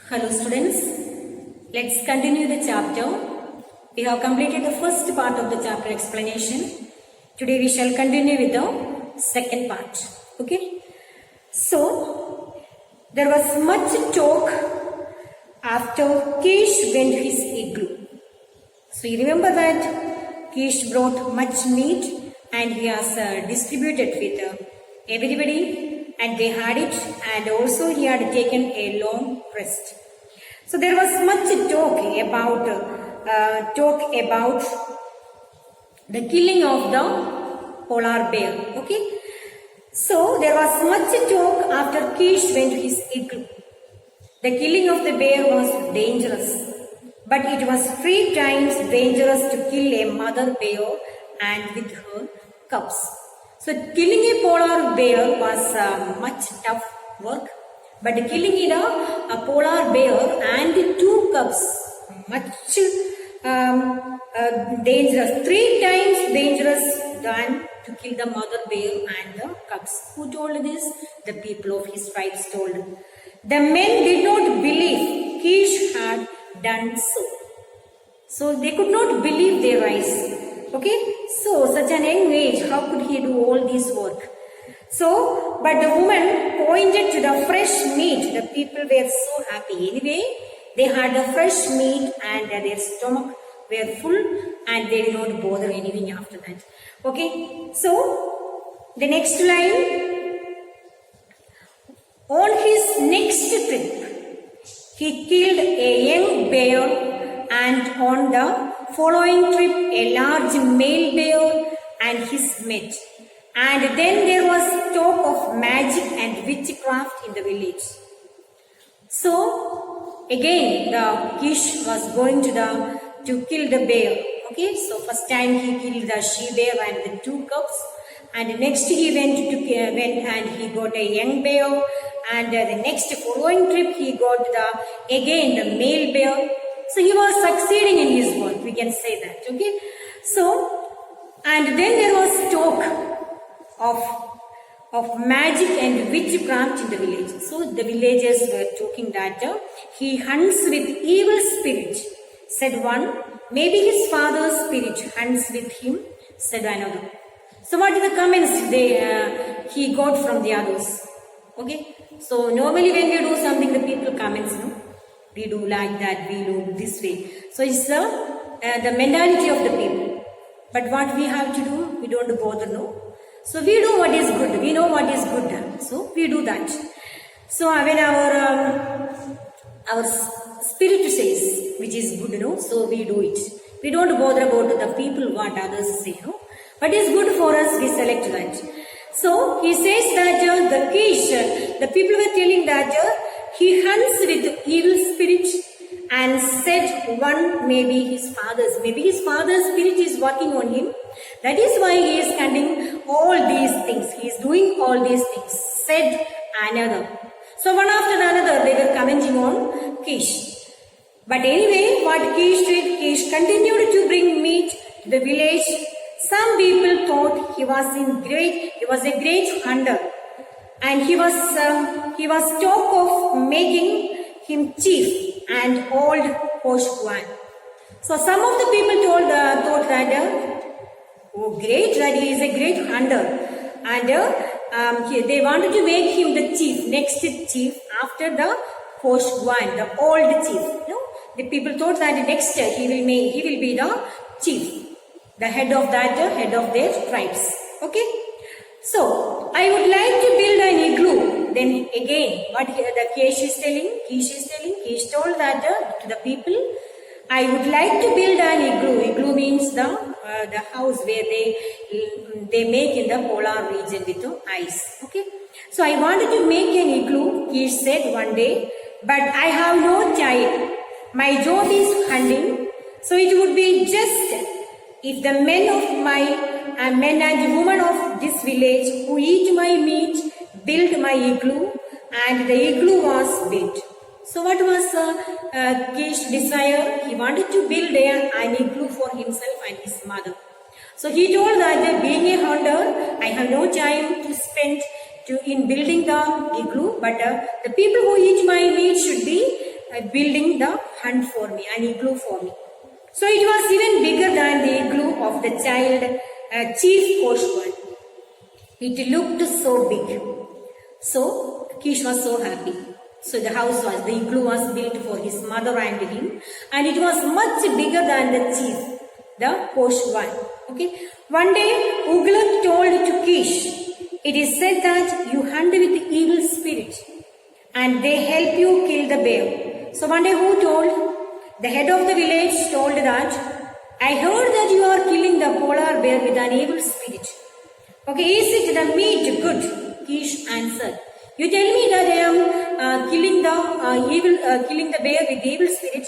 Hello students, let's continue the chapter. We have completed the first part of the chapter explanation. Today we shall continue with the second part. Okay. So, there was much talk after Keesh went to his igloo. So you remember that Keesh brought much meat and he has distributed with everybody, and they had it, and also he had taken a long rest. So there was much talk about the killing of the polar bear. Okay. So there was much talk after Keesh went to his igloo. The killing of the bear was dangerous, but it was 3 times dangerous to kill a mother bear and with her cubs. So killing a polar bear was much tough work, but killing a polar bear and 2 cubs, much dangerous, 3 times dangerous than to kill the mother bear and the cubs. Who told this? The people of his tribes told. The men did not believe Keesh had done so. So they could not believe their eyes. Okay, so such an young age, how could he do all this work? So, but the woman pointed to the fresh meat. The people were so happy. Anyway, they had the fresh meat and their stomach were full and they did not bother anything after that. Okay, so the next line. On his next trip, he killed a young bear, and on the following trip a large male bear and his mate. And then there was talk of magic and witchcraft in the village. So again the Keesh was going to kill the bear. Okay, so first time he killed the she bear and the 2 cubs, and next he went and he got a young bear, and the next following trip he got again the male bear. So he was succeeding in his work, we can say that. Okay, so and then there was talk of magic and witchcraft in the village. So the villagers were talking that he hunts with evil spirit, said one. Maybe his father's spirit hunts with him, said another. So what are the comments he got from the others? Okay, so normally when we do something, the people comments, no? We do like that, we do this way. So it's the mentality of the people. But what we have to do, we don't bother, no? So we do what is good. We know what is good. So we do that. So when our spirit says which is good, no? So we do it. We don't bother about the people, what others say, no? What is good for us, we select that. So he says that the Keesh, the people were telling that he hunts with evil spirit, and said one maybe his father's spirit is working on him. That is why he is conducting all these things. He is doing all these things, said another. So one after another they were commenting on Keesh. But anyway, what Keesh did, Keesh continued to bring meat to the village. Some people thought he was a great hunter, and he was talk of making him chief and old Poshwan. So some of the people thought that oh great, that he is a great hunter, and they wanted to make him the chief, next chief after the Poshwan, the old chief. No, the people thought that next he will be the chief, the head of their tribes. Okay. So I would like to build an igloo. Then again, what the Keesh is telling, Keesh told that to the people, I would like to build an igloo. Igloo means the house where they make in the polar region with the ice. Okay. So I wanted to make an igloo, Keesh said one day, but I have no child. My job is hunting, so it would be just if the men and women of this village who eat my meat built my igloo, and the igloo was built. So what was Keesh's desire? He wanted to build an igloo for himself and his mother. So he told that being a hunter, I have no time to spend in building the igloo, but the people who eat my meat should be building the hunt for me, an igloo for me. So it was even bigger than the igloo of the child chief coachman. It looked so big. So Keesh was so happy. So the igloo was built for his mother and him, and it was much bigger than the chief, the coachman. Okay. One day, Ugluk told to Keesh, it is said that you hunt with evil spirits and they help you kill the bear. So one day who told? The head of the village told that, I heard that you are killing the polar bear with an evil spirit. Okay, is it the meat good? Keesh answered. You tell me that I am killing the bear with evil spirit,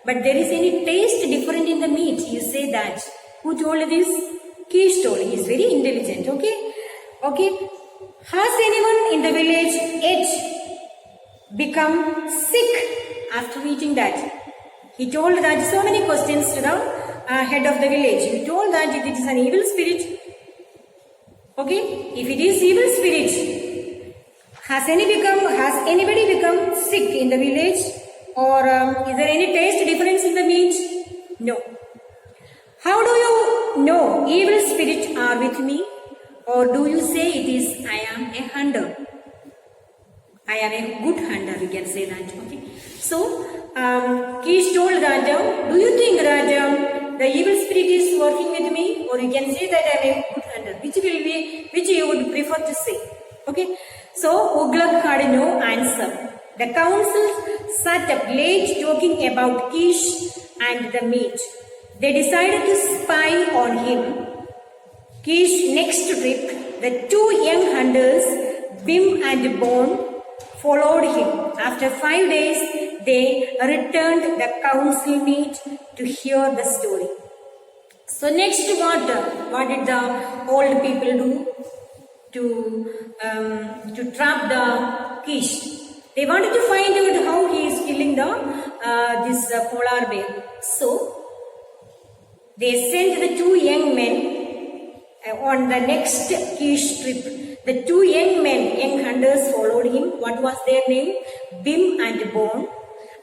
but there is any taste different in the meat. You say that. Who told this? Keesh told. He is very intelligent. Okay. Has anyone in the village yet become sick after eating that? He told that so many questions to the head of the village. He told that it is an evil spirit. Okay, if it is evil spirit, has anybody become sick in the village, or is there any taste difference in the meat? No. How do you know evil spirits are with me, or do you say it is I am a hunter? I am a good hunter, we can say that. Okay. So, Keesh told that, do you think that the evil spirit is working with me, or you can say that I am a good hunter? Which you would prefer to say? Okay. So, Ugluk had no answer. The council sat up late talking about Keesh and the meat. They decided to spy on him. Keesh's next trip, the two young hunters, Bim and Bone, followed him. After 5 days, they returned the council meet to hear the story. So next what did the old people do to trap the Keesh? They wanted to find out how he is killing this polar bear. So they sent the two young men on the next Keesh trip. The two young hunters followed him. What was their name? Bim and Bone.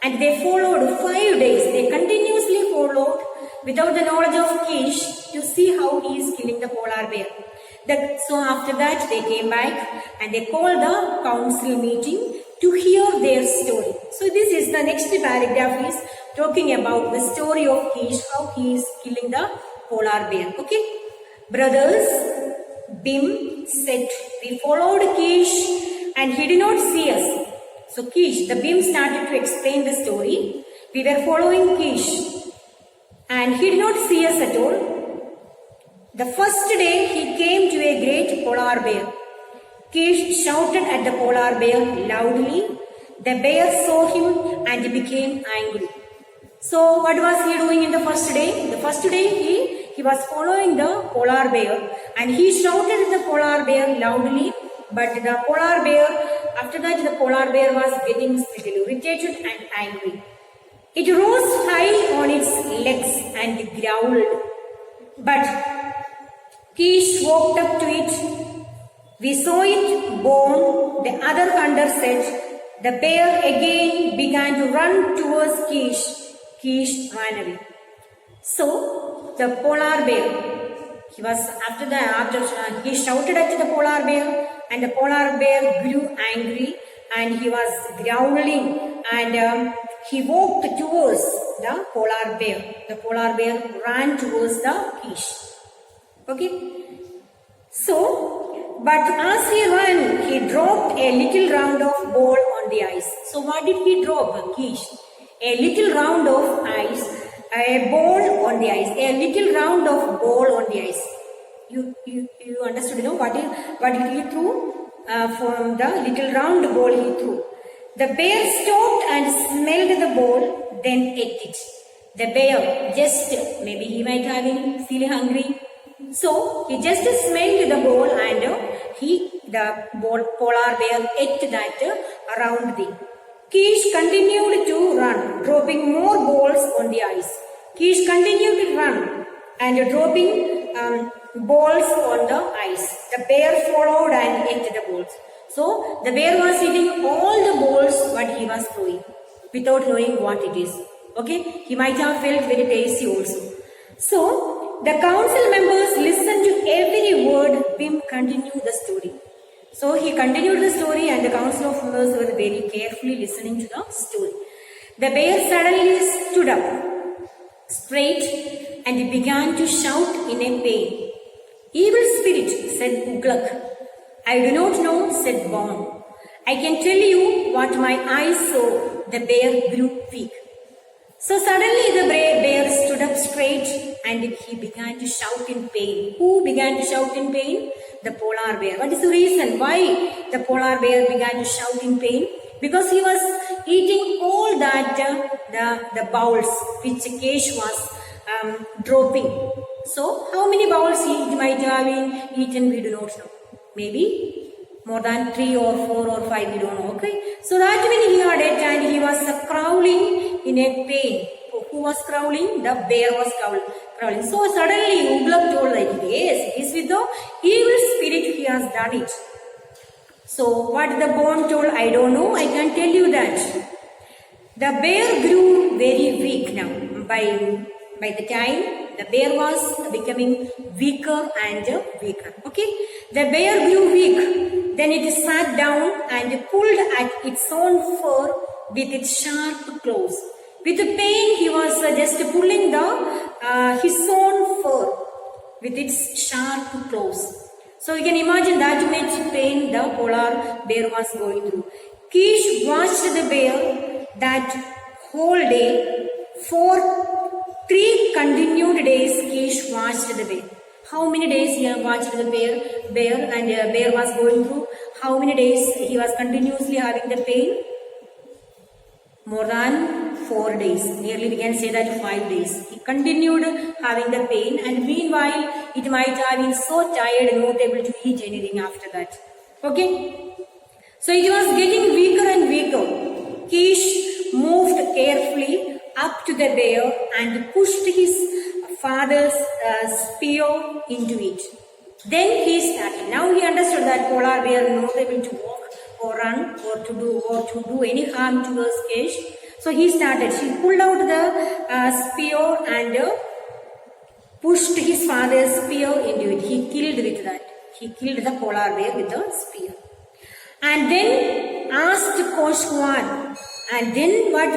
And they followed 5 days. They continuously followed without the knowledge of Keesh to see how he is killing the polar bear. So after that they came back and they called the council meeting to hear their story. So this is the next paragraph is talking about the story of Keesh, how he is killing the polar bear. Okay. Brothers, Bim said, we followed Keesh and he did not see us. So Keesh, the Bim started to explain the story. We were following Keesh and he did not see us at all. The first day he came to a great polar bear. Keesh shouted at the polar bear loudly. The bear saw him and became angry. So what was he doing in the first day? The first day he was following the polar bear and he shouted at the polar bear loudly, but the polar bear, after that the polar bear was getting little irritated and angry. It rose high on its legs and growled, but Keesh walked up to it. We saw it born, the other hunter said. The bear again began to run towards Keesh. Keesh ran away. So the polar bear, he shouted at the polar bear and the polar bear grew angry and he was growling and he walked towards the polar bear. The polar bear ran towards the Keesh. Okay. So, but as he ran, he dropped a little round of ball on the ice. So what did he drop, Keesh? A little round of ice, a ball on the ice, a little round of ball on the ice. You understood, what did he threw? From the little round ball he threw. The bear stopped and smelled the ball, then ate it. The bear maybe he might have been feeling hungry. So he just smelled the ball and the polar bear ate that round thing. Keesh continued to run, dropping more balls on the ice. Keesh continued to run and dropping balls on the ice. The bear followed and ate the balls. So the bear was eating all the balls what he was throwing. without knowing what it is. Okay, he might have felt very tasty also. So the council members listened to every word Bim continued the story. So he continued the story and the council of members were very carefully listening to the story. The bear suddenly stood up straight and began to shout in a pain. Evil spirit, said Uglak. I do not know, said Bon. I can tell you what my eyes saw. The bear grew weak. So suddenly the bear stood up straight and he began to shout in pain. Who began to shout in pain? The polar bear. What is the reason why the polar bear began to shout in pain? Because he was eating all that the bowls which Keesh was dropping. So how many bowls he might have eaten, we do not know. Maybe more than 3 or 4 or 5, we don't know. Okay. So that when he had it and he was crawling in a pain. Who was crawling? The bear was crawling. So suddenly Uglak told that yes, it is with the evil spirit he has done it. So what the Bon told, I don't know, I can tell you that. The bear grew very weak now. By the time the bear was becoming weaker and weaker. Okay. The bear grew weak. Then it sat down and pulled at its own fur with its sharp claws. With pain, he was just pulling his own fur with its sharp claws. So you can imagine that much pain the polar bear was going through. Keesh watched the bear that whole day. For 3 continued days, Keesh watched the bear. How many days he watched the bear and the bear was going through? How many days he was continuously having the pain? More than 4 days. Nearly we can say that 5 days. He continued having the pain and meanwhile it might have been so tired and not able to eat anything after that. Okay. So it was getting weaker and weaker. Keesh moved carefully up to the bear and pushed his father's spear into it. Then he started. Now he understood that polar bear not able to walk or run or to do any harm towards Keesh. So he started. He pulled out the spear and pushed his father's spear into it. He killed with that. He killed the polar bear with the spear. And then asked Koshwan. And then what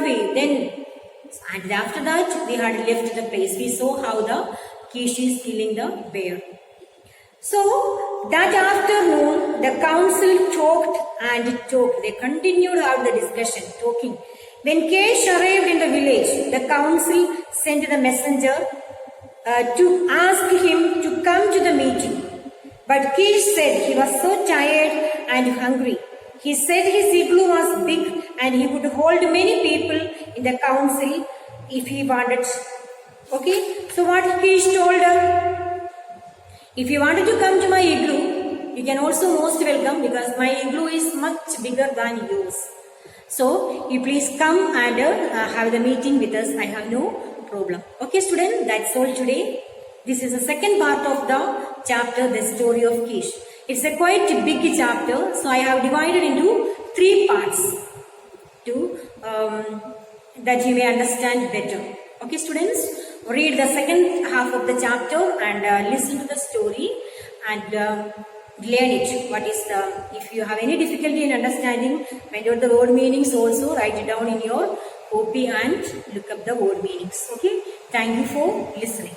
and after that we had left the place. We saw how the Keesh is killing the bear. So that afternoon the council talked and talked. They continued out the discussion, talking. When Keesh arrived in the village, the council sent the messenger to ask him to come to the meeting. But Keesh said he was so tired and hungry. He said his igloo was big and he would hold many people in the council if he wanted. Okay, so what Keesh told her? If you wanted to come to my igloo, you can also most welcome because my igloo is much bigger than yours. So you please come and have the meeting with us. I have no problem. Okay, students, that's all today. This is the second part of the chapter, the story of Keesh. It's a quite big chapter, so I have divided into 3 parts to that you may understand better. Okay, students, read the second half of the chapter and listen to the story and learn it. What is if you have any difficulty in understanding, find out the word meanings also, write it down in your copy and look up the word meanings. Okay, thank you for listening.